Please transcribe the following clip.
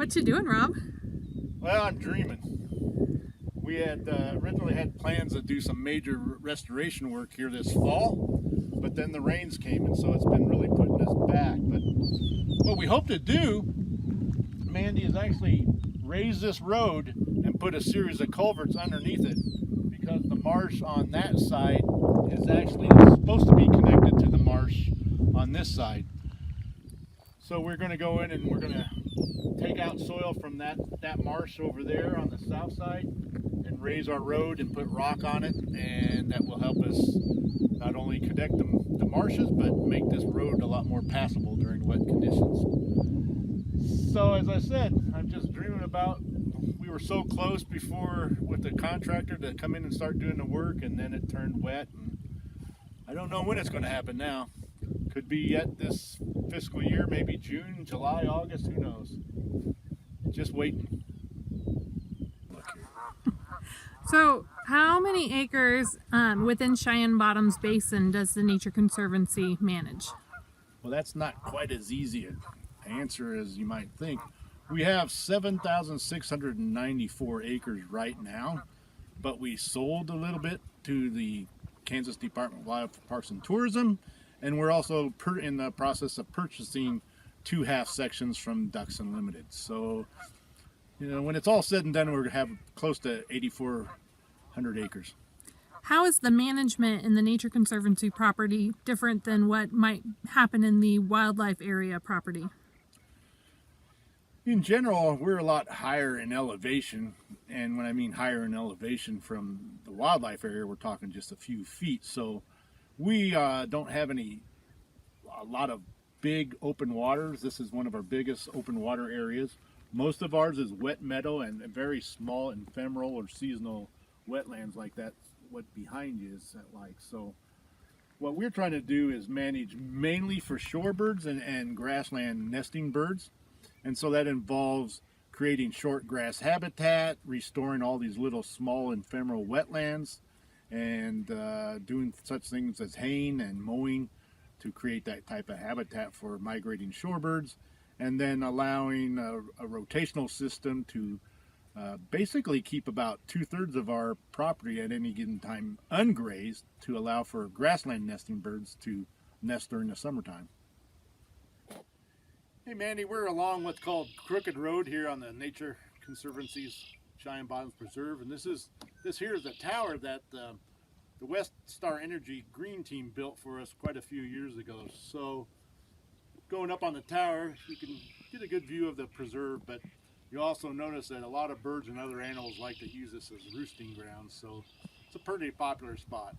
What you doing, Rob? Well, I'm dreaming. We had originally had plans to do some major restoration work here this fall, but then the rains came, and so it's been really putting us back. But what we hope to do, Mandy, is actually raise this road and put a series of culverts underneath it, because the marsh on that side is actually supposed to be connected to the marsh on this side. So we're going to go in and we're going to take out soil from that marsh over there on the south side and raise our road and put rock on it, and that will help us not only connect the marshes but make this road a lot more passable during wet conditions. So as I said, I'm just dreaming about, we were so close before with the contractor to come in and start doing the work, and then it turned wet, and I don't know when it's going to happen now. Could be yet this fiscal year, maybe June, July, August, who knows. Just waiting. Look here. So how many acres within Cheyenne Bottoms Basin does the Nature Conservancy manage? Well, that's not quite as easy an answer as you might think. We have 7,694 acres right now, but we sold a little bit to the Kansas Department of Wildlife, Parks and Tourism, and we're also in the process of purchasing 2 half sections from Ducks Unlimited. So, you know, when it's all said and done, we're going to have close to 8,400 acres. How is the management in the Nature Conservancy property different than what might happen in the wildlife area property? In general, we're a lot higher in elevation, and when I mean higher in elevation from the wildlife area, we're talking just a few feet. So we don't have a lot of big open waters. This is one of our biggest open water areas. Most of ours is wet meadow and very small ephemeral or seasonal wetlands like that, what behind you is like. So what we're trying to do is manage mainly for shorebirds and grassland nesting birds. And so that involves creating short grass habitat, restoring all these little small ephemeral wetlands, and doing such things as haying and mowing to create that type of habitat for migrating shorebirds, and then allowing a rotational system to basically keep about 2/3 of our property at any given time ungrazed to allow for grassland nesting birds to nest during the summertime. Hey Mandy, we're along what's called Crooked Road here on the Nature Conservancy's Cheyenne Bottoms Preserve, and this here is a tower that the West Star Energy Green Team built for us quite a few years ago. So going up on the tower, you can get a good view of the preserve, but you also notice that a lot of birds and other animals like to use this as roosting grounds, so it's a pretty popular spot.